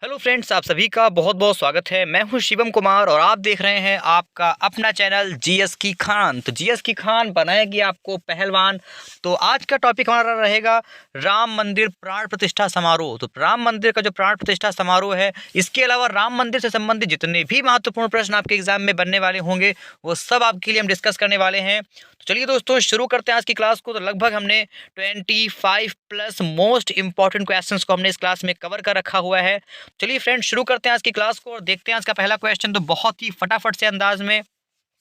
Hello friends, आप सभी का बहुत बहुत स्वागत है। मैं हूं शिवम कुमार और आप देख रहे हैं आपका अपना चैनल जीएस की खान। तो जीएस की खान बनाएगी आपको पहलवान। तो आज का टॉपिक हमारा रहेगा राम मंदिर प्राण प्रतिष्ठा समारोह। तो राम मंदिर का जो प्राण प्रतिष्ठा समारोह है, इसके अलावा राम मंदिर से संबंधित जितने भी महत्वपूर्ण प्रश्न आपके एग्जाम में बनने वाले होंगे वो सब आपके लिए हम डिस्कस करने वाले हैं। तो चलिए दोस्तों, शुरू करते हैं आज की क्लास को। तो लगभग हमने 25 प्लस मोस्ट इंपॉर्टेंट क्वेश्चंस को हमने इस क्लास में कवर कर रखा हुआ है। चलिए फ्रेंड्स, शुरू करते हैं आज की क्लास को और देखते हैं आज का पहला क्वेश्चन। तो बहुत ही फटाफट से अंदाज में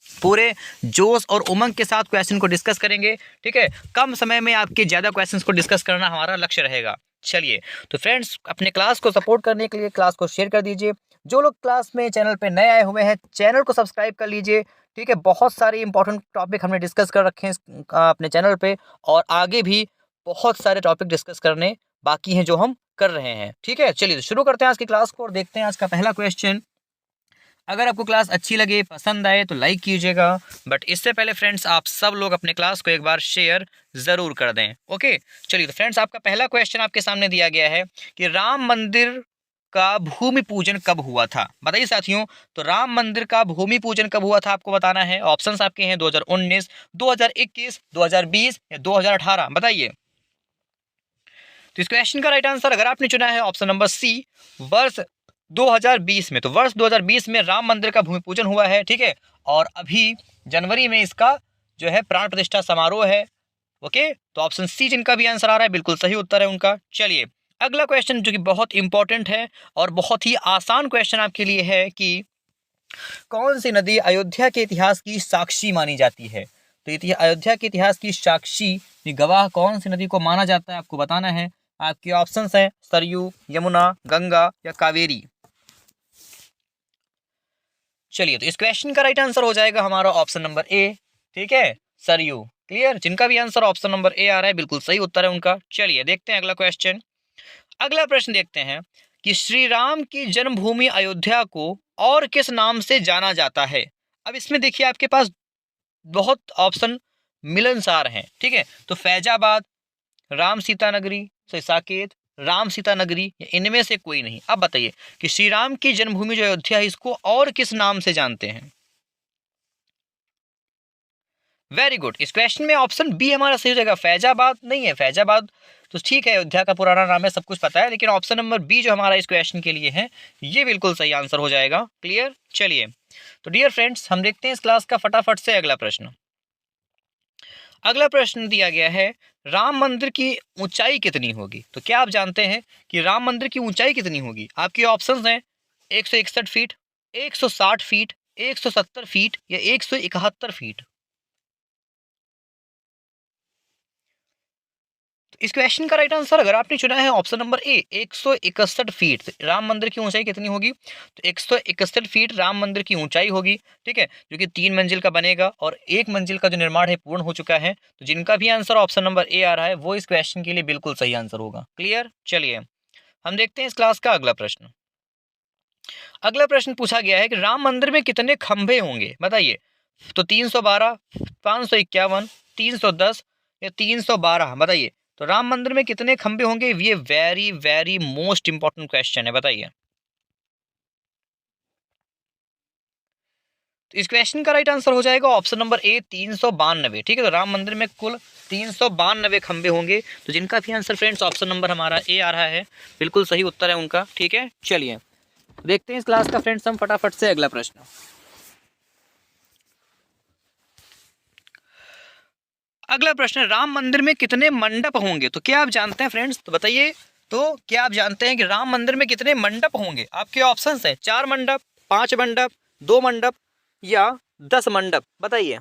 पूरे जोश और उमंग के साथ क्वेश्चन को डिस्कस करेंगे। ठीक है, कम समय में आपके ज़्यादा क्वेश्चंस को डिस्कस करना हमारा लक्ष्य रहेगा। चलिए, तो फ्रेंड्स, अपने क्लास को सपोर्ट करने के लिए क्लास को शेयर कर दीजिए। जो लोग क्लास में चैनल पे नए आए हुए हैं, चैनल को सब्सक्राइब कर लीजिए। ठीक है, बहुत सारे इंपॉर्टेंट टॉपिक हमने डिस्कस कर रखे हैं अपने चैनल पे, और आगे भी बहुत सारे टॉपिक डिस्कस करने बाकी हैं जो हम कर रहे हैं। ठीक है, चलिए तो शुरू करते हैं आज की क्लास को और देखते हैं आज का पहला क्वेश्चन। अगर आपको क्लास अच्छी लगे, पसंद आए तो लाइक कीजिएगा, बट इससे पहले फ्रेंड्स आप सब लोग अपने क्लास को एक बार शेयर ज़रूर कर दें। ओके, चलिए तो फ्रेंड्स, आपका पहला क्वेश्चन आपके सामने दिया गया है कि राम मंदिर का भूमि पूजन कब हुआ था। बताइए साथियों, तो राम मंदिर का भूमि पूजन कब हुआ था आपको बताना है। ऑप्शंस आपके हैं 2019, 2021, 2020 या 2018। बताइए। तो इस क्वेश्चन का राइट आंसर अगर आपने चुना है ऑप्शन नंबर सी, वर्ष 2020 में। तो वर्ष 2020 में राम मंदिर का भूमि पूजन हुआ है। ठीक है, और अभी जनवरी में इसका जो है प्राण प्रतिष्ठा समारोह है। ओके, तो ऑप्शन सी जिनका भी आंसर आ रहा है बिल्कुल सही उत्तर है उनका। चलिए, अगला क्वेश्चन जो कि बहुत इंपॉर्टेंट है और बहुत ही आसान क्वेश्चन आपके लिए है कि कौन सी नदी अयोध्या के इतिहास की साक्षी मानी जाती है। तो अयोध्या के इतिहास की साक्षी गवाह कौन सी नदी को माना जाता है आपको बताना है। आपके ऑप्शंस हैं सरयू, यमुना, गंगा या कावेरी। चलिए, तो इस क्वेश्चन का राइट आंसर हो जाएगा हमारा ऑप्शन नंबर ए। ठीक है, सरयू। क्लियर, जिनका भी आंसर ऑप्शन नंबर ए आ रहा है बिल्कुल सही उत्तर है उनका। चलिए देखते हैं अगला क्वेश्चन। अगला प्रश्न देखते हैं कि श्री राम की जन्मभूमि अयोध्या को और किस नाम से जाना जाता है। अब इसमें देखिए आपके पास बहुत ऑप्शन मिलनसार हैं। ठीक है, तो फैजाबाद, राम सीता नगरी, साकेत, राम सीता नगरी या इनमें से कोई नहीं। अब बताइए कि श्री राम की जन्मभूमि जो अयोध्या है इसको और किस नाम से जानते हैं। वेरी गुड, इस क्वेश्चन में ऑप्शन बी हमारा सही हो जाएगा। फैजाबाद नहीं है, फैजाबाद तो ठीक है अयोध्या का पुराना नाम है, सब कुछ पता है, लेकिन ऑप्शन नंबर बी जो हमारा इस क्वेश्चन के लिए है ये बिल्कुल सही आंसर हो जाएगा। क्लियर, चलिए तो डियर फ्रेंड्स, हम देखते हैं इस क्लास का फटाफट से अगला प्रश्न। अगला प्रश्न दिया गया है राम मंदिर की ऊंचाई कितनी होगी। तो क्या आप जानते हैं कि राम मंदिर की ऊंचाई कितनी होगी। आपके ऑप्शंस हैं 161 फीट, 160 फीट, 170 फीट या 171 फीट। तो इस क्वेश्चन का राइट आंसर अगर आपने चुना है ऑप्शन नंबर ए 161 फीट। तो राम मंदिर की ऊंचाई कितनी होगी, तो 161 फीट राम मंदिर की ऊंचाई होगी। ठीक है, जो कि 3 मंजिल का बनेगा और 1 मंजिल का जो निर्माण है पूर्ण हो चुका है। तो जिनका भी आंसर ऑप्शन नंबर ए आ रहा है वो इस क्वेश्चन के लिए बिल्कुल सही आंसर होगा। क्लियर, चलिए हम देखते हैं इस क्लास का अगला प्रश्न। अगला प्रश्न पूछा गया है कि राम मंदिर में कितने खंभे होंगे। बताइए, तो 312, 551, 310 या 312। बताइए, तो राम मंदिर में कितने खंभे होंगे। ये very very most important question है, बताइए। तो इस क्वेश्चन का राइट आंसर हो जाएगा ऑप्शन नंबर ए 392। ठीक है, तो राम मंदिर में कुल 392 खंभे होंगे। तो जिनका भी आंसर फ्रेंड्स ऑप्शन नंबर हमारा ए आ रहा है बिल्कुल सही उत्तर है उनका। ठीक है, चलिए देखते हैं इस क्लास का फ्रेंड्स हम फटाफट से अगला प्रश्न। अगला प्रश्न, राम मंदिर में कितने मंडप होंगे। तो क्या आप जानते हैं फ्रेंड्स, तो बताइए, तो क्या आप जानते हैं कि राम मंदिर में कितने मंडप होंगे। आपके ऑप्शंस हैं 4 मंडप, 5 मंडप, 2 मंडप या 10 मंडप। बताइए,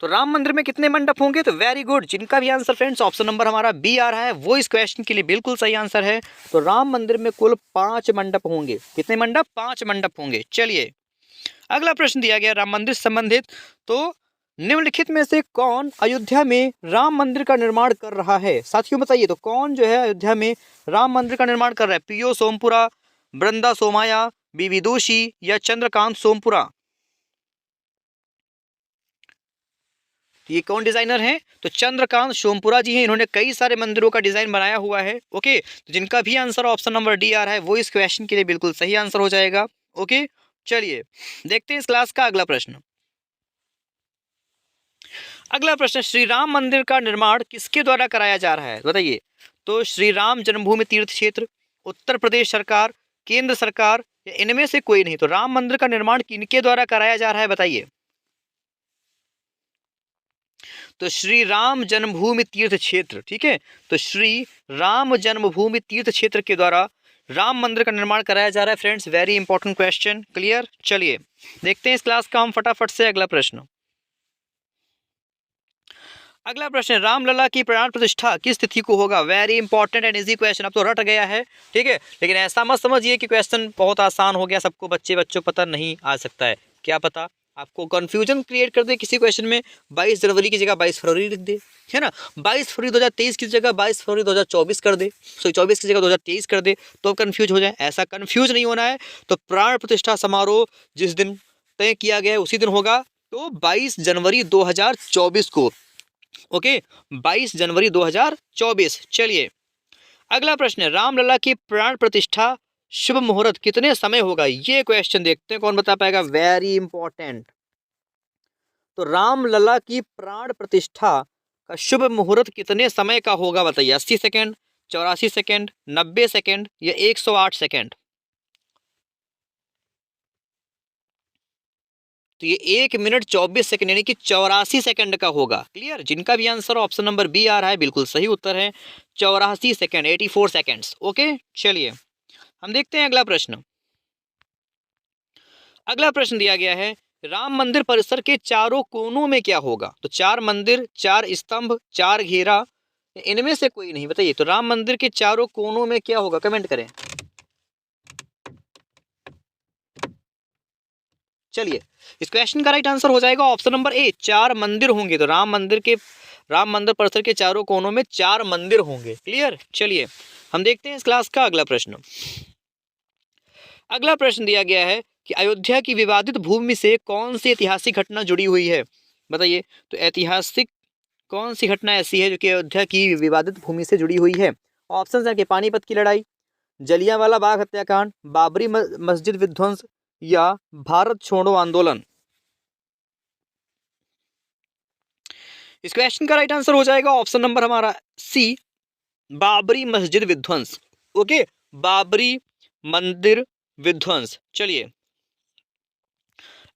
तो राम मंदिर में कितने मंडप होंगे। तो वेरी गुड, जिनका भी आंसर फ्रेंड्स ऑप्शन नंबर हमारा बी आ रहा है वो इस क्वेश्चन के लिए बिल्कुल सही आंसर है। तो राम मंदिर में कुल 5 मंडप होंगे। कितने मंडप, 5 मंडप होंगे। चलिए अगला प्रश्न दिया गया राम मंदिर से संबंधित। तो निम्नलिखित में से कौन अयोध्या में राम मंदिर का निर्माण कर रहा है। साथियों बताइए, तो कौन जो है अयोध्या में राम मंदिर का निर्माण कर रहा है। पीओ सोमपुरा, बृंदा सोमाया, बीवी दोषी या चंद्रकांत सोमपुरा। ये कौन डिजाइनर हैं? तो चंद्रकांत सोमपुरा जी हैं। इन्होंने कई सारे मंदिरों का डिजाइन बनाया हुआ है। ओके, तो जिनका भी आंसर ऑप्शन नंबर डी आ रहा है वो इस क्वेश्चन के लिए बिल्कुल सही आंसर हो जाएगा। ओके, चलिए देखते हैं इस क्लास का अगला प्रश्न। अगला प्रश्न, श्री राम मंदिर का निर्माण किसके द्वारा कराया जा रहा है, बताइए। तो श्री राम जन्मभूमि तीर्थ क्षेत्र, उत्तर प्रदेश सरकार, केंद्र सरकार, या इनमें से कोई नहीं। तो राम मंदिर का निर्माण किनके द्वारा कराया जा रहा है, बताइए। तो श्री राम जन्मभूमि तीर्थ क्षेत्र, ठीक है, तो श्री राम जन्मभूमि तीर्थ क्षेत्र के द्वारा राम मंदिर का निर्माण कराया जा रहा है friends. Very important question, clear. चलिए देखते हैं इस क्लास का हम फटाफट से अगला प्रश्न। अगला प्रश्न, रामलला की प्राण प्रतिष्ठा किस तिथि को होगा। Very important and easy question. अब तो रट गया है, ठीक है, लेकिन ऐसा मत समझिए कि क्वेश्चन बहुत आसान हो गया, सबको बच्चों को पता नहीं आ सकता है। क्या पता आपको कंफ्यूजन क्रिएट कर दे किसी क्वेश्चन में, 22 जनवरी की जगह 22 फरवरी लिख दे, है ना, 22 फरवरी 2023 की जगह 22 फरवरी 2024 कर दे, 24 की जगह 2023 कर दे, तो कंफ्यूज हो जाए। ऐसा कंफ्यूज नहीं होना है। तो प्राण प्रतिष्ठा समारोह जिस दिन तय किया गया है उसी दिन होगा, तो 22 जनवरी 2024 को। ओके, 22 जनवरी 2024। चलिए अगला प्रश्न है, रामलला की प्राण प्रतिष्ठा शुभ मुहूर्त कितने समय होगा। ये क्वेश्चन देखते हैं कौन बता पाएगा। Very important. तो रामलला की प्राण प्रतिष्ठा का शुभ मुहूर्त कितने समय का होगा, बताइए। 80 सेकेंड, 84 सेकेंड, 90 सेकेंड, या 108 सेकेंड। तो ये 1 मिनट 24 सेकंड यानी कि 84 सेकंड का होगा। क्लियर। जिनका भी आंसर ऑप्शन नंबर बी आ रहा है बिल्कुल सही उत्तर है, 84 सेकंड, 84 सेकंड्स। ओके, चलिए हम देखते हैं अगला प्रश्न। अगला प्रश्न दिया गया है, राम मंदिर परिसर के चारों कोनों में क्या होगा। तो 4 मंदिर, 4 स्तंभ, 4 घेरा, इनमें से कोई नहीं, बताइए। तो राम मंदिर के चारों कोनों में क्या होगा, कमेंट करें। चलिए इस क्वेश्चन का राइट आंसर हो जाएगा ऑप्शन नंबर ए, 4 मंदिर होंगे। तो राम मंदिर परिसर के चारों कोनों में 4 मंदिर होंगे। क्लियर। चलिए हम देखते हैं इस क्लास का अगला प्रश्न। अगला प्रश्न दिया गया है कि अयोध्या की विवादित भूमि से कौन सी ऐतिहासिक घटना जुड़ी हुई है, बताइए। तो ऐतिहासिक कौन सी घटना ऐसी है जो कि अयोध्या की विवादित भूमि से जुड़ी हुई है। ऑप्शन है कि पानीपत की लड़ाई, जलियांवाला बाग हत्याकांड, बाबरी मस्जिद विध्वंस, या भारत छोड़ो आंदोलन। इस क्वेश्चन का राइट आंसर हो जाएगा ऑप्शन नंबर हमारा सी, बाबरी मस्जिद विध्वंस। ओके, बाबरी मंदिर विध्वंस। चलिए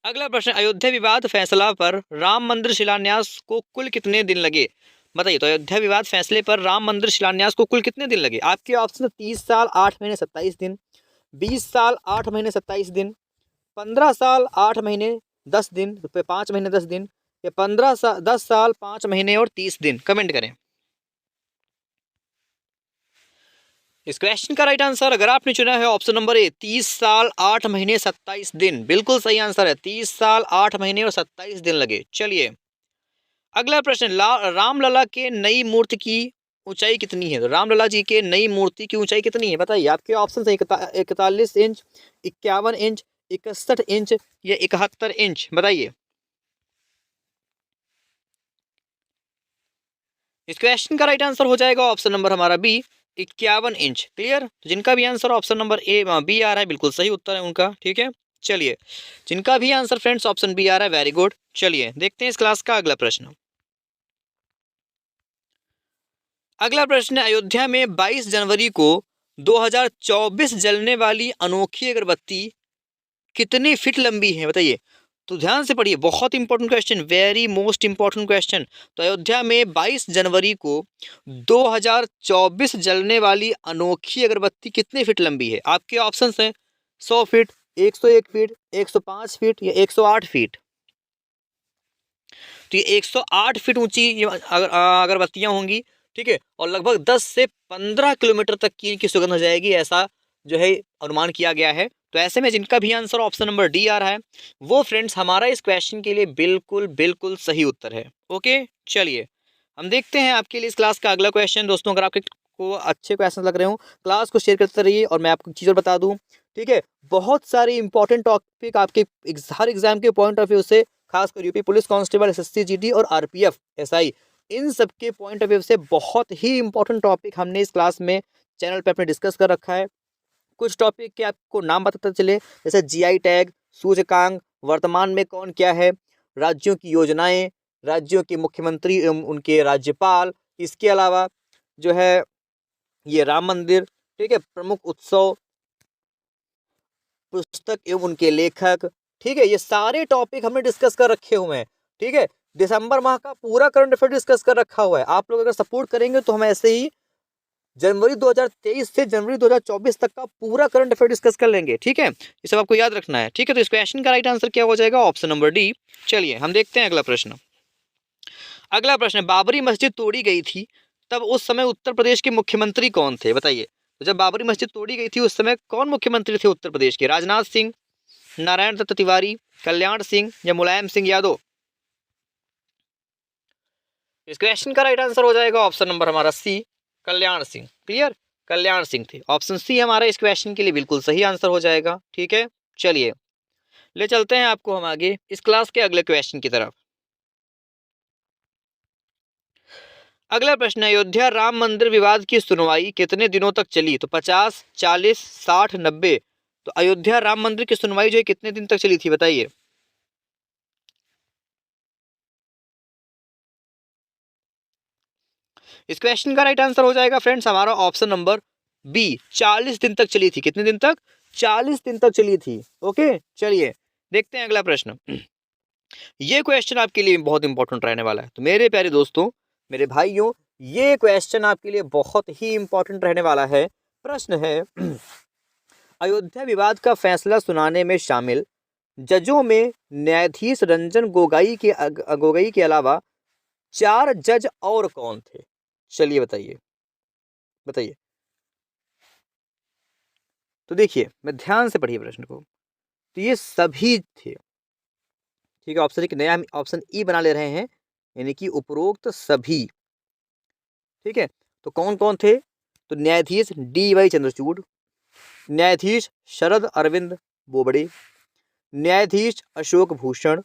अगला प्रश्न, अयोध्या विवाद फैसला पर राम मंदिर शिलान्यास को कुल कितने दिन लगे, बताइए। तो अयोध्या विवाद फैसले पर राम मंदिर शिलान्यास को कुल कितने दिन लगे। आपके ऑप्शन 30 साल 8 महीने 27 दिन, 20 साल 8 महीने 27 दिन, 15 साल 8 महीने 10 दिन, 5 महीने 10 दिन, या 10 साल 5 महीने और 30 दिन, कमेंट करें। इस क्वेश्चन का राइट आंसर अगर आपने चुना है ऑप्शन नंबर ए, 30 साल 8 महीने 27 दिन, बिल्कुल सही आंसर है। 30 साल 8 महीने और 27 दिन लगे। चलिए अगला प्रश्न, रामलला के नई मूर्ति की ऊंचाई कितनी है। तो रामलला जी के नई मूर्ति की ऊंचाई कितनी है, बताइए। आपके ऑप्शन है 41 इंच, 51 इंच, 61 इंच, या 71 इंच, बताइए। इस क्वेश्चन का राइट आंसर हो जाएगा ऑप्शन नंबर हमारा बी, 51 इंच। क्लियर। तो जिनका भी answer option number A B आ रहा है बिल्कुल सही उत्तर है उनका, ठीक है। चलिए जिनका भी आंसर फ्रेंड्स ऑप्शन बी आ रहा है, वेरी गुड। चलिए देखते हैं इस क्लास का अगला प्रश्न। अगला प्रश्न है, अयोध्या में 22 जनवरी को 2024 जलने वाली अनोखी अगरबत्ती कितनी फीट लंबी है, बताइए। तो ध्यान से पढ़िए, बहुत important question, very most important question. तो अयोध्या में 22 जनवरी को 2024 जलने वाली अनोखी अगरबत्ती कितने फीट लंबी है। आपके ऑप्शंस हैं 100 फीट, 101 फीट, 105 फीट, या 108 फीट। तो ये 108 फीट ऊंची अगरबत्तियां होंगी, ठीक है, और लगभग 10 से 15 किलोमीटर तक की इनकी सुगंध हो जाएगी, ऐसा जो है अनुमान किया गया है। तो ऐसे में जिनका भी आंसर ऑप्शन नंबर डी आ रहा है वो फ्रेंड्स हमारा इस क्वेश्चन के लिए बिल्कुल बिल्कुल सही उत्तर है। ओके, चलिए हम देखते हैं आपके लिए इस क्लास का अगला क्वेश्चन। दोस्तों अगर आपके को अच्छे क्वेश्चन लग रहे हो क्लास को शेयर करते रहिए। और मैं आपको चीज़ और बता दूं, ठीक है, बहुत सारे इंपॉर्टेंट टॉपिक आपके हर एग्जाम के पॉइंट ऑफ व्यू से खासकर UP police constable, SSC GD और आरपीएफ एसआई, इन सब के पॉइंट ऑफ व्यू से बहुत ही इंपॉर्टेंट टॉपिक हमने इस क्लास में चैनल पे अपने डिस्कस कर रखा है। कुछ टॉपिक के आपको नाम बताते चले, जैसे जीआई टैग, सूचकांक, वर्तमान में कौन क्या है, राज्यों की योजनाएं, राज्यों के मुख्यमंत्री एवं उनके राज्यपाल, इसके अलावा जो है ये राम मंदिर, ठीक है, प्रमुख उत्सव, पुस्तक एवं उनके लेखक, ठीक है, ये सारे टॉपिक हमने डिस्कस कर रखे हुए हैं। ठीक है, दिसंबर माह का पूरा करंट अफेयर डिस्कस कर रखा हुआ है। आप लोग अगर सपोर्ट करेंगे तो हम ऐसे ही जनवरी 2023 से जनवरी 2024 तक का पूरा करंट अफेयर डिस्कस कर लेंगे। ठीक है, ये सब आपको याद रखना है। ठीक है, तो इस क्वेश्चन का राइट आंसर क्या हो जाएगा? Option number D. चलिए हम देखते हैं अगला प्रश्न। अगला प्रश्न है, बाबरी मस्जिद तोड़ी गई थी तब उस समय उत्तर प्रदेश के मुख्यमंत्री कौन थे? बताइए। तो जब बाबरी मस्जिद तोड़ी गई थी उस समय कौन मुख्यमंत्री थे उत्तर प्रदेश के? राजनाथ सिंह, नारायण दत्त तिवारी, कल्याण सिंह या मुलायम सिंह यादव? इस क्वेश्चन का राइट आंसर हो जाएगा ऑप्शन नंबर हमारा सी, कल्याण सिंह। क्लियर, कल्याण सिंह थे। ऑप्शन सी हमारा इस क्वेश्चन के लिए बिल्कुल सही आंसर हो जाएगा। ठीक है, चलिए ले चलते हैं आपको हम आगे इस क्लास के अगले क्वेश्चन की तरफ। अगला प्रश्न है, अयोध्या राम मंदिर विवाद की सुनवाई कितने दिनों तक चली? तो 50, 40, 60, 90। तो अयोध्या राम मंदिर की सुनवाई जो है कितने दिन तक चली थी? बताइए। इस क्वेश्चन का राइट आंसर हो जाएगा फ्रेंड्स हमारा ऑप्शन नंबर बी, 40 दिन तक चली थी। कितने दिन तक? 40 दिन तक चली थी। ओके, चलिए देखते हैं अगला प्रश्न। ये क्वेश्चन आपके लिए बहुत इंपॉर्टेंट रहने वाला है। तो मेरे प्यारे दोस्तों, मेरे भाइयों, ये क्वेश्चन आपके लिए बहुत ही इंपॉर्टेंट रहने वाला है। प्रश्न है, अयोध्या विवाद का फैसला सुनाने में शामिल जजों में न्यायाधीश रंजन गोगोई के अलावा 4 जज और कौन थे? चलिए बताइए, बताइए। तो देखिए, मैं ध्यान से पढ़िए प्रश्न को। तो ये सभी थे। ठीक है, ऑप्शन एक नया हम ऑप्शन ई बना ले रहे हैं, यानी कि उपरोक्त सभी। ठीक है, तो कौन कौन थे? तो न्यायाधीश डी वाई चंद्रचूड़, न्यायाधीश शरद अरविंद बोबड़े, न्यायाधीश अशोक भूषण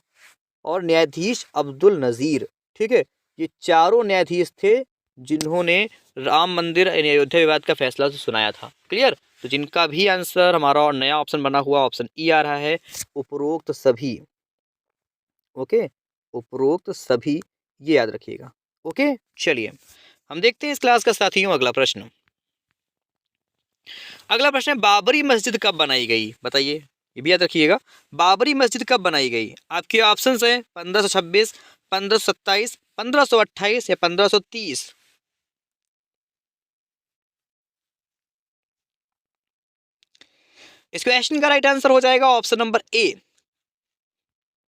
और न्यायाधीश अब्दुल नज़ीर। ठीक है, ये चारों न्यायाधीश थे जिन्होंने राम मंदिर यानी अयोध्या विवाद का फैसला सुनाया था। क्लियर, तो जिनका भी आंसर हमारा नया ऑप्शन बना हुआ ऑप्शन ई आ रहा है, उपरोक्त सभी। ओके, उपरोक्त सभी, ये याद रखिएगा। ओके, चलिए हम देखते हैं इस क्लास का साथियों अगला प्रश्न। अगला प्रश्न है, बाबरी मस्जिद कब बनाई गई? बताइए, ये भी याद रखिएगा। बाबरी मस्जिद कब बनाई गई? आपके ऑप्शंस हैं 1526, 1527, 1528 या 1530। इस क्वेश्चन का राइट आंसर हो जाएगा option number A,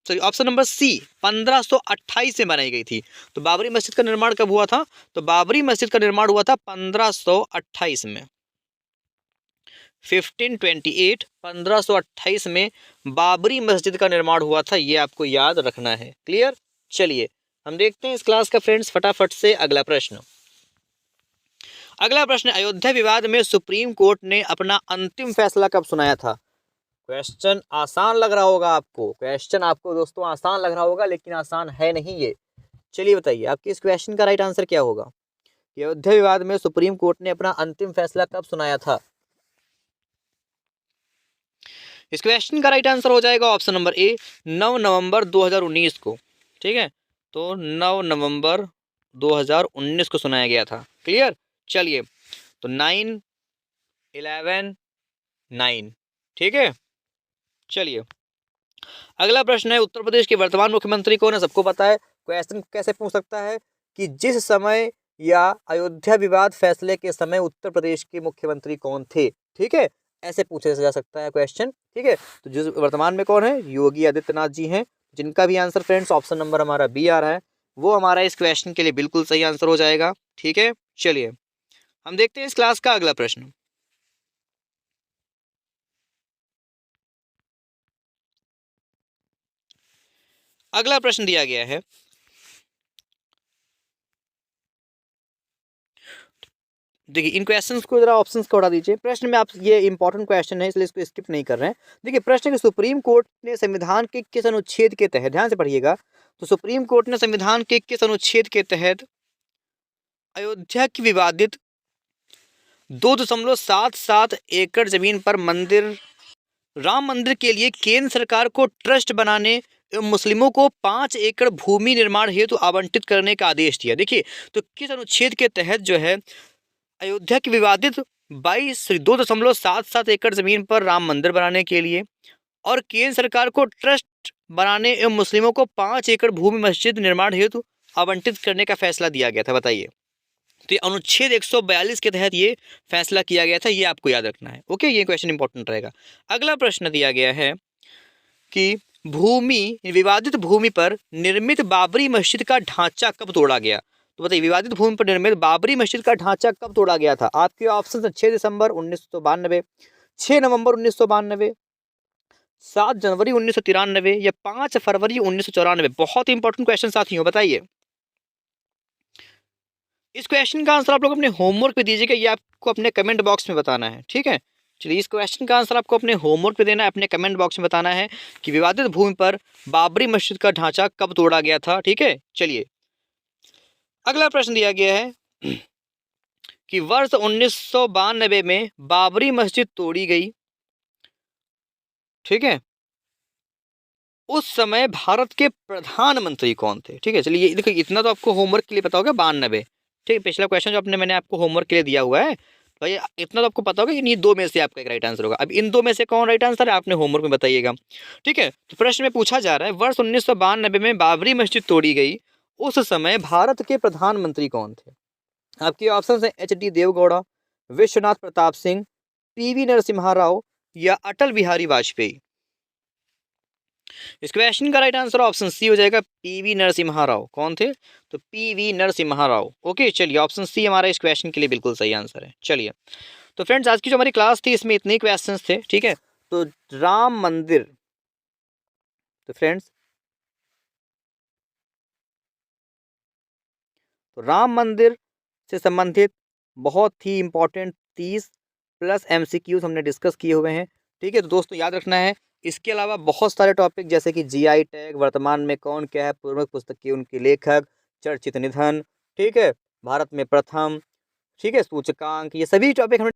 sorry option number C, 1528 में बनाई गई थी। तो बाबरी मस्जिद का निर्माण कब हुआ था? तो बाबरी मस्जिद का निर्माण हुआ था 1528 में। 1528, 1528 में बाबरी मस्जिद का निर्माण हुआ था, ये आपको याद रखना है। क्लियर, चलिए हम देखते हैं इस क्लास का फ्रेंड्स फटाफट से अगला प्रश्न। अगला प्रश्न, अयोध्या विवाद में सुप्रीम कोर्ट ने अपना अंतिम फैसला कब सुनाया था? क्वेश्चन आसान लग रहा होगा आपको, क्वेश्चन आपको दोस्तों आसान लग रहा होगा, लेकिन आसान है नहीं ये। चलिए बताइए, आपके इस क्वेश्चन का राइट आंसर क्या होगा? अयोध्या विवाद में सुप्रीम कोर्ट ने अपना अंतिम फैसला कब सुनाया था? इस क्वेश्चन का राइट आंसर हो जाएगा ऑप्शन नंबर ए, 9 नवंबर 2019 को। ठीक है, तो 9 नवंबर 2019 को सुनाया गया था। क्लियर, चलिए तो 9, 11, 9। ठीक है, चलिए अगला प्रश्न है, उत्तर प्रदेश के वर्तमान मुख्यमंत्री कौन है? सबको पता है। क्वेश्चन कैसे पूछ सकता है कि जिस समय या अयोध्या विवाद फैसले के समय उत्तर प्रदेश के मुख्यमंत्री कौन थे? ठीक है, ऐसे पूछा जा सकता है क्वेश्चन। ठीक है, तो जिस वर्तमान में कौन है? योगी आदित्यनाथ जी हैं, जिनका भी आंसर फ्रेंड्स ऑप्शन नंबर हमारा बी आ रहा है, वो हमारा इस क्वेश्चन के लिए बिल्कुल सही आंसर हो जाएगा। ठीक है, चलिए हम देखते हैं इस क्लास का अगला प्रश्न। अगला प्रश्न दिया गया है, देखिए इन क्वेश्चंस को जरा ऑप्शंस को हटा दीजिए। प्रश्न में आप, ये इंपॉर्टेंट क्वेश्चन है इसलिए इसको स्किप नहीं कर रहे हैं। देखिए प्रश्न कि सुप्रीम कोर्ट ने संविधान के किस अनुच्छेद के तहत, ध्यान से पढ़िएगा, तो सुप्रीम कोर्ट ने संविधान के किस अनुच्छेद के तहत अयोध्या की विवादित 2.77 एकड़ जमीन पर राम मंदिर के लिए केंद्र सरकार को ट्रस्ट बनाने एवं मुस्लिमों को 5 एकड़ भूमि निर्माण हेतु आवंटित करने का आदेश दिया। देखिए तो किस अनुच्छेद के तहत जो है अयोध्या की विवादित 2.77 एकड़ जमीन पर राम मंदिर बनाने के लिए और केंद्र सरकार को ट्रस्ट बनाने एवं मुस्लिमों को 5 एकड़ भूमि मस्जिद निर्माण हेतु आवंटित करने का फैसला दिया गया था, बताइए। तो ये अनुच्छेद 142 के तहत ये फैसला किया गया था, ये आपको याद रखना है। ओके, ये क्वेश्चन इंपॉर्टेंट रहेगा। अगला प्रश्न दिया गया है कि विवादित भूमि पर निर्मित बाबरी मस्जिद का ढांचा कब तोड़ा गया। तो बताइए विवादित भूमि पर निर्मित बाबरी मस्जिद का ढांचा कब तोड़ा गया था। आपके ऑप्शन है 6 दिसंबर 1992, 6 नवंबर 1992, 7 जनवरी 1993 या 5 फरवरी 1994। बहुत इंपॉर्टेंट क्वेश्चन साथियों, बताइए। इस क्वेश्चन का आंसर आप लोग अपने होमवर्क पे दीजिएगा, ये आपको अपने कमेंट बॉक्स में बताना है, ठीक है। चलिए इस क्वेश्चन का आंसर आपको अपने होमवर्क पे देना है, अपने कमेंट बॉक्स में बताना है कि विवादित भूमि पर बाबरी मस्जिद का ढांचा कब तोड़ा गया था, ठीक है। चलिए अगला प्रश्न दिया गया है कि वर्ष 1992 में बाबरी मस्जिद तोड़ी गई, ठीक है, उस समय भारत के प्रधानमंत्री कौन थे, ठीक है। चलिए देखिए इतना तो आपको होमवर्क के लिए पता होगा, 92, ठीक है। पिछला क्वेश्चन जो मैंने आपको होमवर्क के लिए दिया हुआ है, तो ये इतना तो आपको पता होगा कि इन दो में से आपका एक राइट आंसर होगा। अब इन दो में से कौन राइट आंसर है आपने होमवर्क में बताइएगा, ठीक है। तो प्रश्न में पूछा जा रहा है वर्ष 1992 में बाबरी मस्जिद तोड़ी गई, उस समय भारत के प्रधानमंत्री कौन थे। आपके ऑप्शन है HD देवगौड़ा, विश्वनाथ प्रताप सिंह, PV नरसिम्हा राव या अटल बिहारी वाजपेयी। इस क्वेश्चन का राइट आंसर ऑप्शन सी हो जाएगा, PV नरसिम्हा राव। कौन थे, तो PV नरसिम्हा राव। ओके चलिए ऑप्शन सी हमारा इस क्वेश्चन के लिए बिल्कुल सही आंसर है। चलिए तो फ्रेंड्स आज की जो हमारी क्लास थी इसमें इतने क्वेश्चन थे, ठीक है। तो राम मंदिर, तो फ्रेंड्स तो राम मंदिर से संबंधित बहुत ही इंपॉर्टेंट 30+ MCQs हमने डिस्कस किए हुए हैं, ठीक है। तो दोस्तों याद रखना है, इसके अलावा बहुत सारे टॉपिक जैसे कि GI टैग, वर्तमान में कौन क्या है, पूर्व पुस्तक के उनके लेखक, चर्चित निधन, ठीक है, भारत में प्रथम, ठीक है, सूचकांक, ये सभी टॉपिक हमने